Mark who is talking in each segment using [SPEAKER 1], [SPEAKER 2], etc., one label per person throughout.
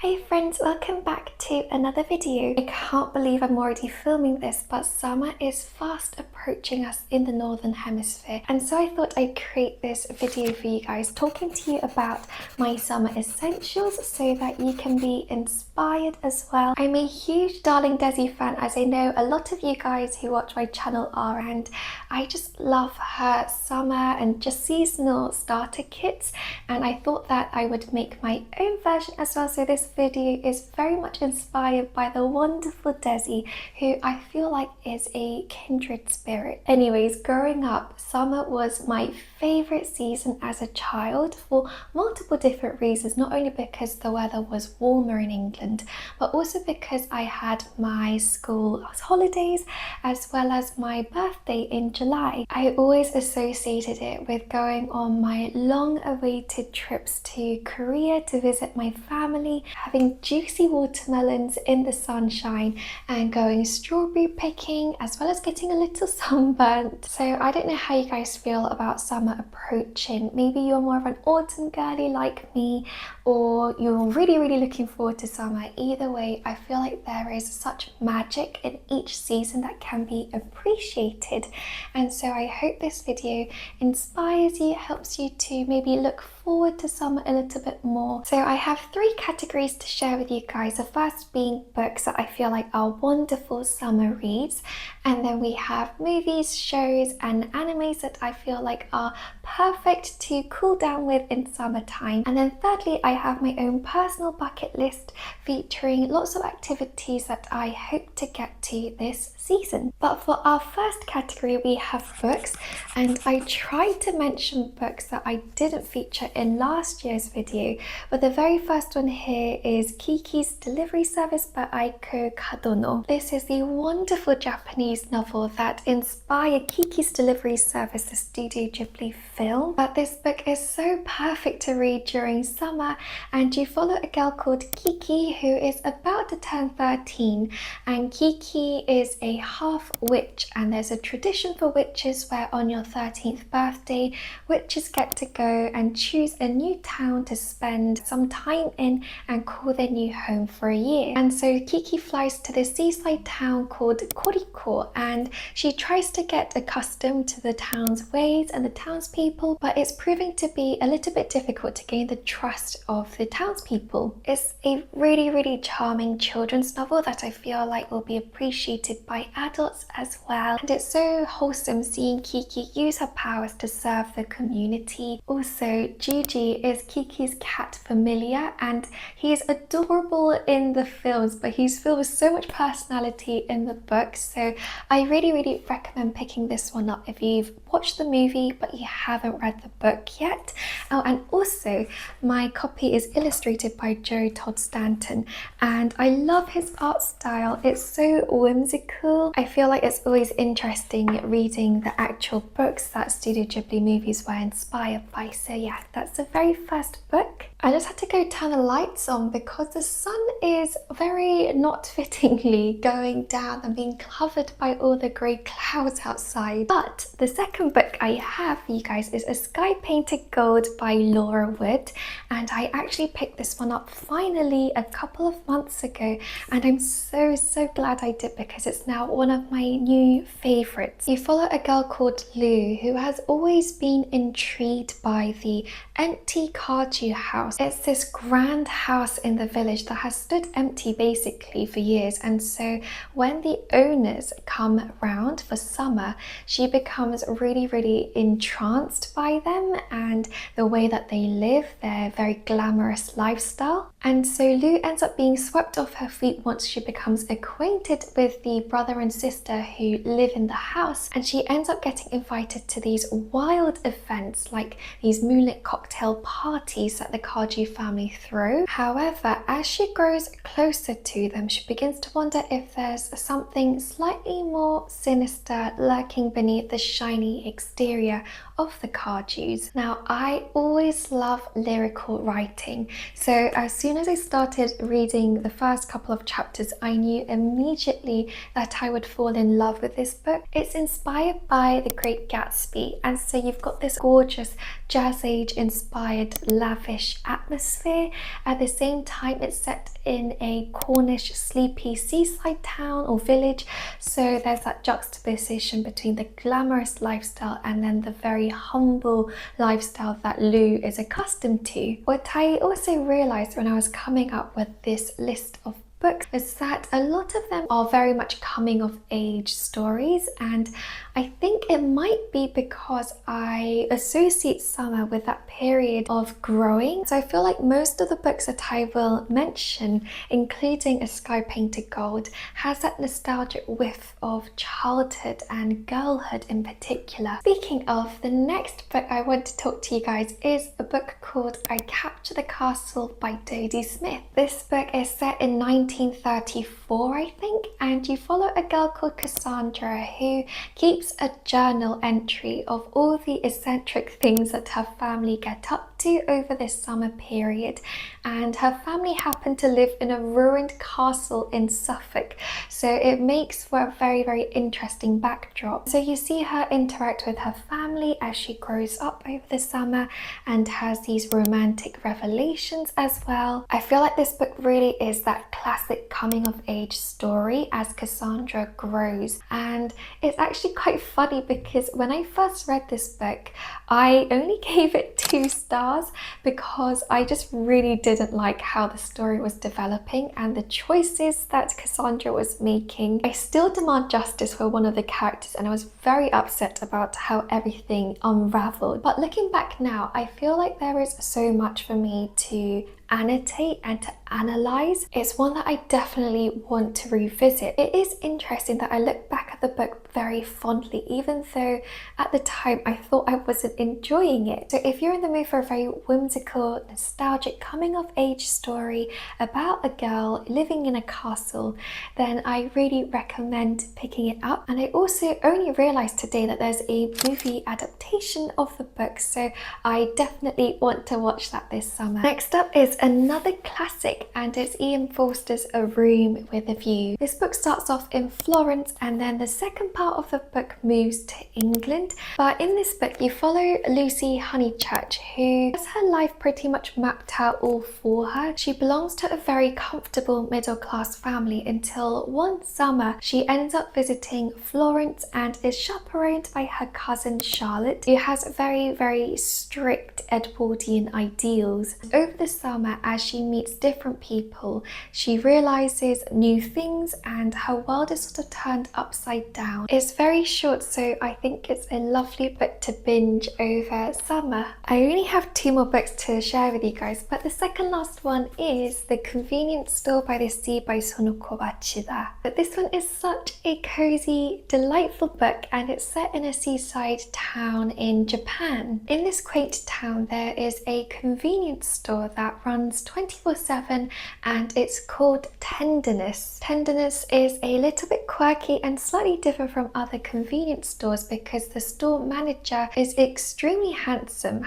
[SPEAKER 1] Hey friends, welcome back to another video. I can't believe I'm already filming this, but summer is fast approaching us in the northern hemisphere, and so I thought I'd create this video for you guys, talking to you about my summer essentials so that you can be inspired as well. I'm a huge Darling Desi fan, as I know a lot of you guys who watch my channel are, and I just love her summer and just seasonal starter kits, and I thought that I would make my own version as well. So this video is very much inspired by the wonderful Desi, who I feel like is a kindred spirit. Anyways, growing up, summer was my favorite season as a child for multiple different reasons, not only because the weather was warmer in England, but also because I had my school holidays as well as my birthday in July. I always associated it with going on my long-awaited trips to Korea to visit my family, having juicy watermelons in the sunshine and going strawberry picking, as well as getting a little sunburnt. So I don't know how you guys feel about summer approaching. Maybe you're more of an autumn girly like me, or you're really looking forward to summer. Either way, I feel like there is such magic in each season that can be appreciated, and so I hope this video inspires you, helps you to maybe look forward to summer a little bit more. So I have three categories to share with you guys. The first being books that I feel like are wonderful summer reads, and then we have movies, shows and animes that I feel like are perfect to cool down with in summertime. And then thirdly, I have my own personal bucket list featuring lots of activities that I hope to get to this season. But for our first category, we have books, and I tried to mention books that I didn't feature in last year's video, but the very first one here is Kiki's Delivery Service by Aiko Kadono. This is the wonderful Japanese novel that inspired Kiki's Delivery Service, the Studio Ghibli film. But this book is so perfect to read during summer, and you follow a girl called Kiki who is about to turn 13, and Kiki is a half witch, and there's a tradition for witches where on your 13th birthday, witches get to go and choose a new town to spend some time in and call their new home for a year. And so Kiki flies to this seaside town called Koriko, and she tries to get accustomed to the town's ways and the townspeople, but it's proving to be a little bit difficult to gain the trust of the townspeople. It's a really charming children's novel that I feel like will be appreciated by adults as well, and it's so wholesome seeing Kiki use her powers to serve the community. Also, Juji is Kiki's cat familiar, and he is adorable in the films, but he's filled with so much personality in the book, so I really recommend picking this one up if you've watched the movie but you haven't read the book yet. Oh, and also my copy is illustrated by Joe Todd Stanton, and I love his art style. It's so whimsical. I feel like it's always interesting reading the actual books that Studio Ghibli movies were inspired by. So yeah, that's the very first book. I just had to go turn the lights on because the sun is very not fittingly going down and being covered by all the grey clouds outside. But the second book I have for you guys is A Sky Painted Gold by Laura Wood, and I actually picked this one up finally a couple of months ago, and I'm so glad I did because it's now one of my new favourites. You follow a girl called Lou who has always been intrigued by the empty Kaju house. It's this grand house in the village that has stood empty basically for years, and so when the owners come round for summer, she becomes really entranced by them and the way that they live, their very glamorous lifestyle. And so Lou ends up being swept off her feet once she becomes acquainted with the brother and sister who live in the house, and she ends up getting invited to these wild events like these moonlit cocktail parties that the Kaju family throw. However, as she grows closer to them, she begins to wonder if there's something slightly more sinister lurking beneath the shiny exterior of the Kajus. Now, I always love lyrical writing, so as soon soon as I started reading the first couple of chapters, I knew immediately that I would fall in love with this book. It's inspired by The Great Gatsby, and so you've got this gorgeous Jazz Age inspired lavish atmosphere. At the same time, it's set in a Cornish sleepy seaside town or village, so there's that juxtaposition between the glamorous lifestyle and then the very humble lifestyle that Lou is accustomed to. What I also realized when I was coming up with this list of books is that a lot of them are very much coming of age stories, and I think it might be because I associate summer with that period of growing. So I feel like most of the books that I will mention, including A Sky Painted Gold, has that nostalgic whiff of childhood and girlhood in particular. Speaking of, the next book I want to talk to you guys is a book called I Capture the Castle by Dodie Smith. This book is set in 1934, I think, and you follow a girl called Cassandra who keeps a journal entry of all the eccentric things that her family get up to over this summer period. And her family happen to live in a ruined castle in Suffolk, so it makes for a very, very interesting backdrop. So you see her interact with her family as she grows up over the summer and has these romantic revelations as well. I feel like this book really is that classic coming of age story as Cassandra grows, and it's actually quite funny because when I first read this book, I only gave it 2 stars because I just really didn't like how the story was developing and the choices that Cassandra was making. I still demand justice for one of the characters, and I was very upset about how everything unraveled. But looking back now, I feel like there is so much for me to annotate and to analyze. It's one that I definitely want to revisit. It is interesting that I look back at the book very fondly, even though at the time I thought I wasn't enjoying it. So if you're in the mood for a very whimsical, nostalgic coming of age story about a girl living in a castle, then I really recommend picking it up. And I also only realized today that there's a movie adaptation of the book, so I definitely want to watch that this summer. Next up is another classic, and it's Ian Forster's A Room with a View. This book starts off in Florence, and then the second part of the book moves to England. But in this book you follow Lucy Honeychurch, who has her life pretty much mapped out all for her. She belongs to a very comfortable middle-class family until one summer she ends up visiting Florence and is chaperoned by her cousin Charlotte, who has very, very strict Edwardian ideals. Over the summer, as she meets different people, she realizes new things and her world is sort of turned upside down. It's very short, so I think it's a lovely book to binge over summer. I only have 2 more books to share with you guys, but the second last one is The Convenience Store by the Sea by Sonoko Wachida. But this one is such a cozy, delightful book, and it's set in a seaside town in Japan. In this quaint town there is a convenience store that runs 24/7, and it's called Tenderness. Tenderness is a little bit quirky and slightly different from other convenience stores because the store manager is extremely handsome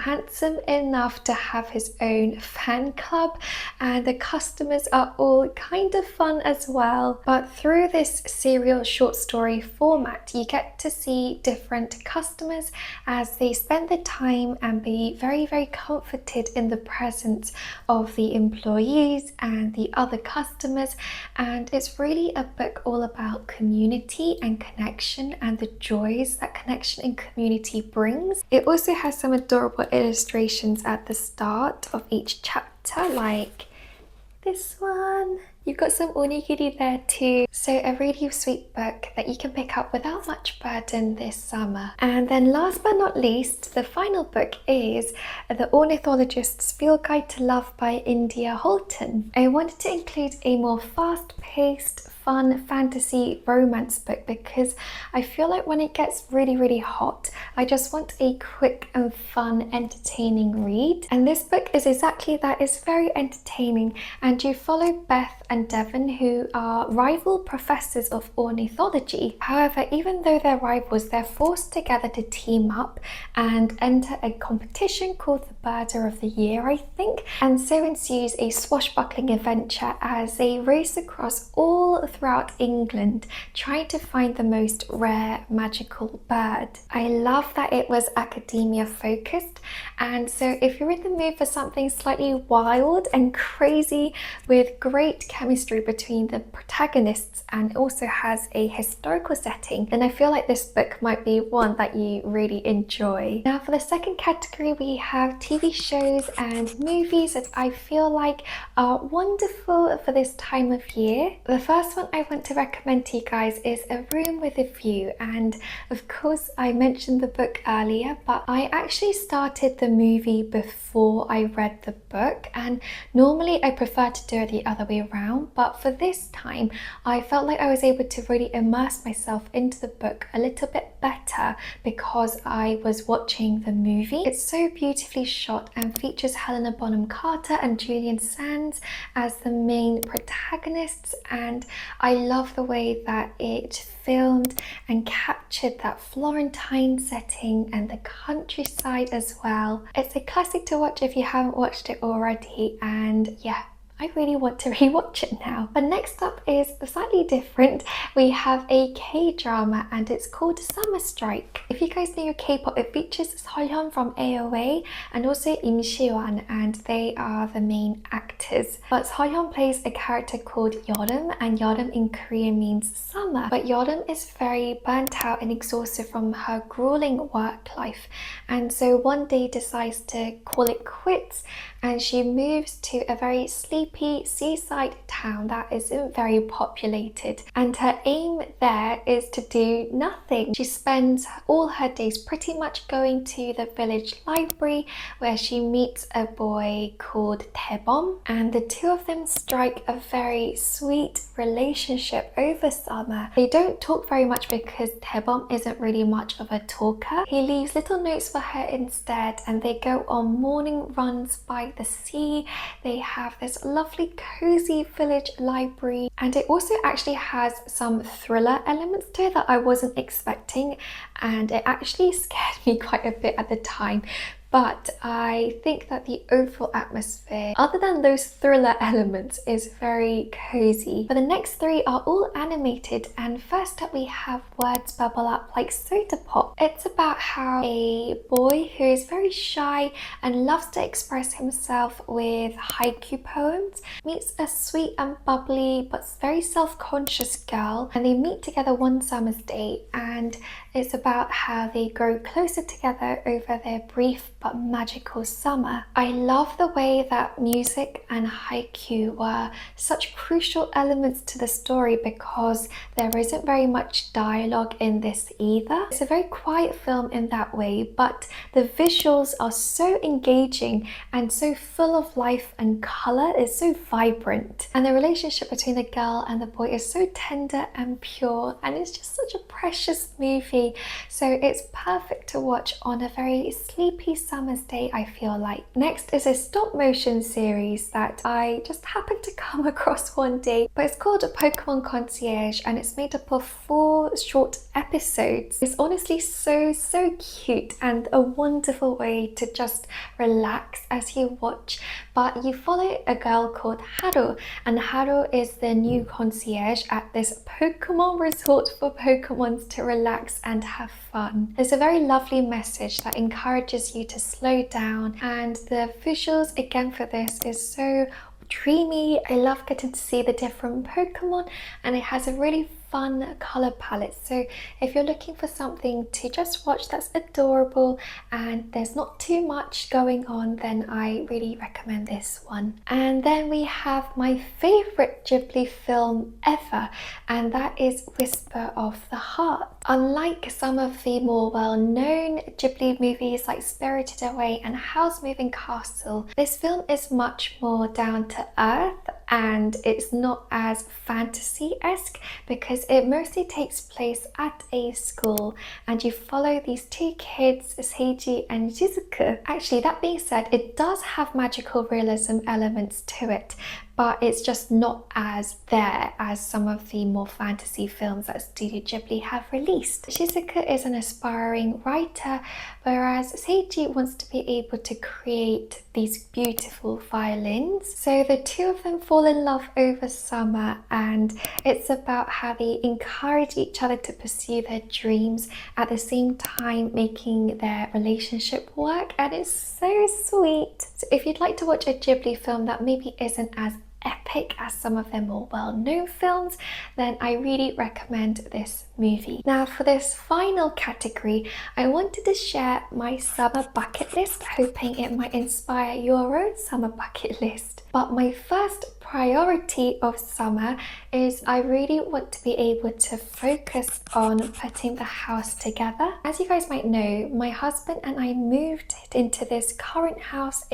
[SPEAKER 1] enough to have his own fan club, and the customers are all kind of fun as well. But through this serial short story format, you get to see different customers as they spend their time and be very, very comforted in the presence of the employees and the other customers. And it's really a book all about community and connection and the joys that connection and community brings. It also has some adorable illustrations at the start of each chapter, like this one. You've got some onigiri there too. So a really sweet book that you can pick up without much burden this summer. And then last but not least, the final book is The Ornithologist's Field Guide to Love by India Holton. I wanted to include a more fast-paced, fun fantasy romance book because I feel like when it gets really hot, I just want a quick and fun, entertaining read. And this book is exactly that. It's very entertaining, and you follow Beth and Devon, who are rival professors of ornithology. However, even though they're rivals, they're forced together to team up and enter a competition called the Birder of the Year, I think. And so ensues a swashbuckling adventure as they race across all throughout England trying to find the most rare magical bird. I love that it was academia focused, and so if you're in the mood for something slightly wild and crazy with great chemistry between the protagonists and also has a historical setting, then I feel like this book might be one that you really enjoy. Now for the second category, we have TV shows and movies that I feel like are wonderful for this time of year. The first one I want to recommend to you guys is A Room with a View, and of course I mentioned the book earlier, but I actually started the movie before I read the book, and normally I prefer to do it the other way around, but for this time I felt like I was able to really immerse myself into the book a little bit better because I was watching the movie. It's so beautifully shot and features Helena Bonham Carter and Julian Sands as the main protagonists, and I love the way that it filmed and captured that Florentine setting and the countryside as well. It's a classic to watch if you haven't watched it already, and yeah, I really want to rewatch it now. But next up is slightly different. We have a K-drama and it's called Summer Strike. If you guys know your K-pop, it features Seolhyun from AOA and also Im Siwan, and they are the main actors. But Seolhyun plays a character called Yeoreum, and Yeoreum in Korean means summer. But Yeoreum is very burnt out and exhausted from her grueling work life, and so one day decides to call it quits, and she moves to a very sleepy seaside town that isn't very populated, and her aim there is to do nothing. She spends all her days pretty much going to the village library where she meets a boy called Taebom, and the two of them strike a very sweet relationship over summer. They don't talk very much because Taebom isn't really much of a talker. He leaves little notes for her instead, and they go on morning runs by the sea. They have this lovely cozy village library, and it also actually has some thriller elements to it that I wasn't expecting, and it actually scared me quite a bit at the time. But I think that the overall atmosphere, other than those thriller elements, is very cozy. But the next three are all animated, and first up we have Words Bubble Up Like Soda Pop. It's about how a boy who is very shy and loves to express himself with haiku poems meets a sweet and bubbly but very self-conscious girl, and they meet together one summer's day, and it's about how they grow closer together over their brief but magical summer. I love the way that music and haiku were such crucial elements to the story because there isn't very much dialogue in this either. It's a very quiet film in that way, but the visuals are so engaging and so full of life and colour. It's so vibrant, and the relationship between the girl and the boy is so tender and pure, and it's just such a precious movie. So it's perfect to watch on a very sleepy summer's day, I feel like. Next is a stop motion series that I just happened to come across one day, but it's called Pokemon Concierge, and it's made up of 4 short episodes. It's honestly so cute and a wonderful way to just relax as you watch. But you follow a girl called Haru, and Haru is the new concierge at this Pokemon resort for Pokemons to relax and have fun. There's a very lovely message that encourages you to slow down, and the visuals again for this is so dreamy. I love getting to see the different Pokemon, and it has a really fun color palette. So if you're looking for something to just watch that's adorable and there's not too much going on, then I really recommend this one. And then we have my favorite Ghibli film ever, and that is Whisper of the Heart. Unlike some of the more well-known Ghibli movies like Spirited Away and Howl's Moving Castle, this film is much more down to earth, and it's not as fantasy-esque because it mostly takes place at a school and you follow these two kids, Seiji and Shizuku. Actually, that being said, it does have magical realism elements to it, but it's just not as there as some of the more fantasy films that Studio Ghibli have released. Shizuku is an aspiring writer, whereas Seiji wants to be able to create these beautiful violins. So the two of them fall in love over summer, and it's about how they encourage each other to pursue their dreams at the same time making their relationship work, and it's so sweet. So if you'd like to watch a Ghibli film that maybe isn't as epic as some of their more well-known films, then I really recommend this movie. Now for this final category, I wanted to share my summer bucket list, hoping it might inspire your own summer bucket list. But my first priority of summer is I really want to be able to focus on putting the house together. As you guys might know, my husband and I moved into this current house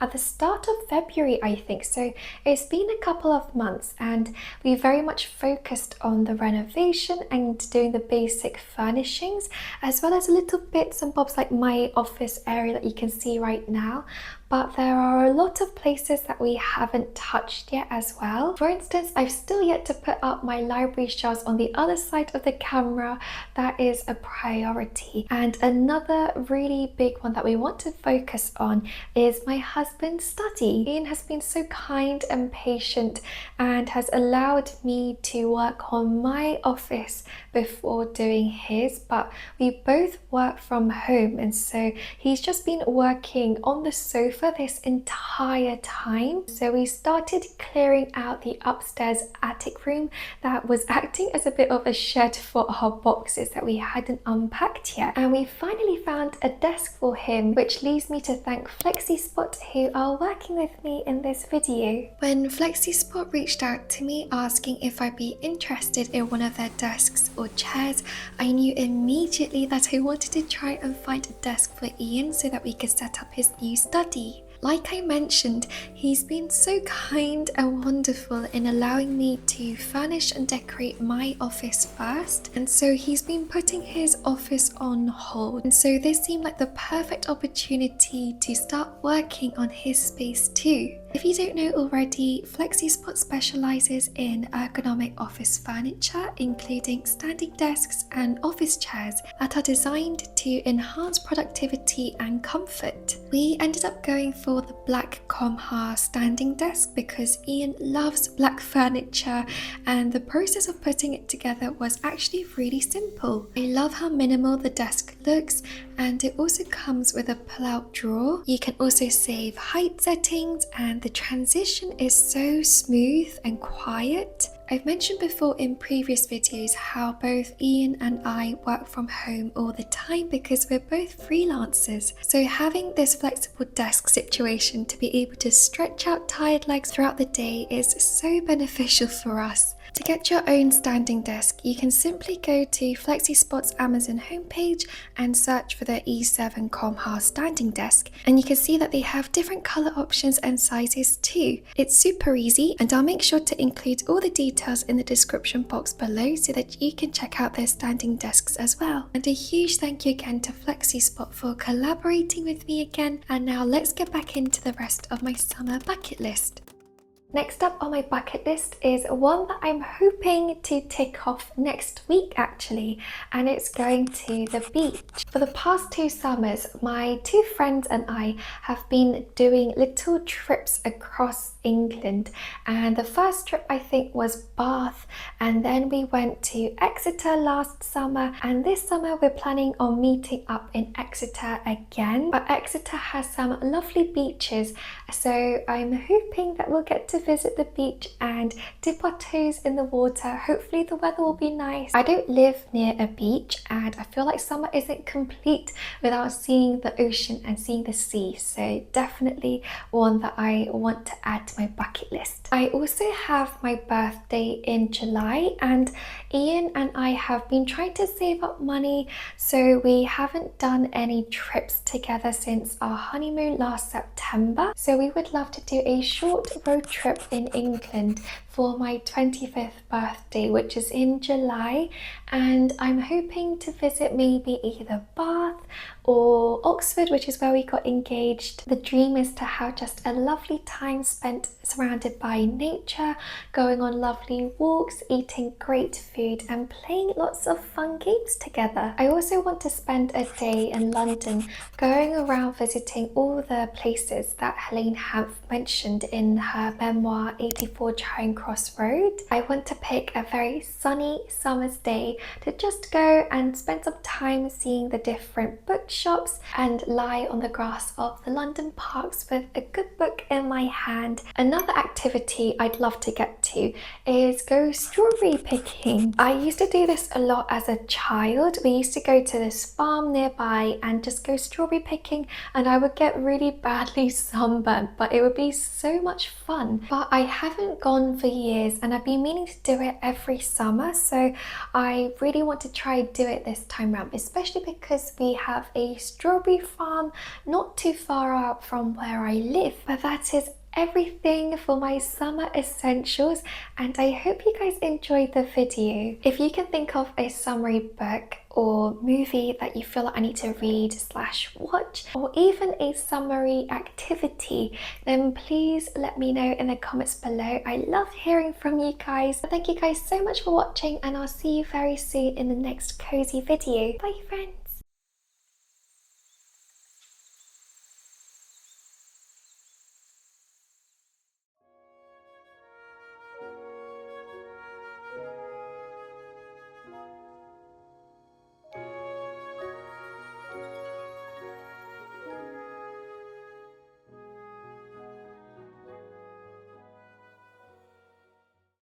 [SPEAKER 1] at the start of February, I think. So it's been a couple of months and we very much focused on the renovation and doing the basic furnishings, as well as little bits and bobs like my office area that you can see right now. But there are a lot of places that we haven't touched yet as well. For instance, I've still yet to put up my library shelves on the other side of the camera. That is a priority. And another really big one that we want to focus on is my husband's study. Ian has been so kind and patient and has allowed me to work on my office before doing his, but we both work from home, and so he's just been working on the sofa this entire time. So we started clearing out the upstairs attic room that was acting as a bit of a shed for our boxes that we hadn't unpacked yet, and we finally found a desk for him, which leaves me to thank FLEXISPOT, who are working with me in this video. When FLEXISPOT reached out to me asking if I'd be interested in one of their desks or chairs, I knew immediately that I wanted to try and find a desk for Ian so that we could set up his new study. Like I mentioned, he's been so kind and wonderful in allowing me to furnish and decorate my office first, and so he's been putting his office on hold, and so this seemed like the perfect opportunity to start working on his space too. If you don't know already, FLEXISPOT specializes in ergonomic office furniture, including standing desks and office chairs that are designed to enhance productivity and comfort. We ended up going for the black Comhar standing desk because Ian loves black furniture, and the process of putting it together was actually really simple. I love how minimal the desk looks, and it also comes with a pull-out drawer. You can also save height settings, and the transition is so smooth and quiet. I've mentioned before in previous videos how both Ian and I work from home all the time because we're both freelancers. So having this flexible desk situation to be able to stretch out tired legs throughout the day is so beneficial for us. To get your own standing desk, you can simply go to FLEXISPOT's Amazon homepage and search for the E7 Comhar standing desk, and you can see that they have different color options and sizes too. It's super easy, and I'll make sure to include all the details in the description box below so that you can check out their standing desks as well. And a huge thank you again to FLEXISPOT for collaborating with me again, and now let's get back into the rest of my summer bucket list. Next up on my bucket list is one that I'm hoping to tick off next week actually, and it's going to the beach. For the past 2 summers, my 2 friends and I have been doing little trips across England, and the first trip I think was Bath, and then we went to Exeter last summer, and this summer we're planning on meeting up in Exeter again. But Exeter has some lovely beaches, so I'm hoping that we'll get to visit the beach and dip our toes in the water. Hopefully the weather will be nice. I don't live near a beach, and I feel like summer isn't complete without seeing the ocean and seeing the sea, so definitely one that I want to add to my bucket list. I also have my birthday in July, and Ian and I have been trying to save up money, so we haven't done any trips together since our honeymoon last September. So we would love to do a short road trip Europe in England for my 25th birthday, which is in July, and I'm hoping to visit maybe either Bath or Oxford, which is where we got engaged. The dream is to have just a lovely time spent surrounded by nature, going on lovely walks, eating great food and playing lots of fun games together. I also want to spend a day in London going around visiting all the places that Helene Hanff mentioned in her memoir 84 Charing Cross Road. I want to pick a very sunny summer's day to just go and spend some time seeing the different bookshops and lie on the grass of the London parks with a good book in my hand. Another activity I'd love to get to is go strawberry picking. I used to do this a lot as a child. We used to go to this farm nearby and just go strawberry picking, and I would get really badly sunburnt, but it would be so much fun. But I haven't gone for years and I've been meaning to do it every summer, so I really want to try do it this time around, especially because we have a strawberry farm not too far out from where I live. But that is everything for my summer essentials, and I hope you guys enjoyed the video. If you can think of a summary book or movie that you feel like I need to read / watch, or even a summary activity, then please let me know in the comments below. I love hearing from you guys. Thank you guys so much for watching, and I'll see you very soon in the next cozy video. Bye friends.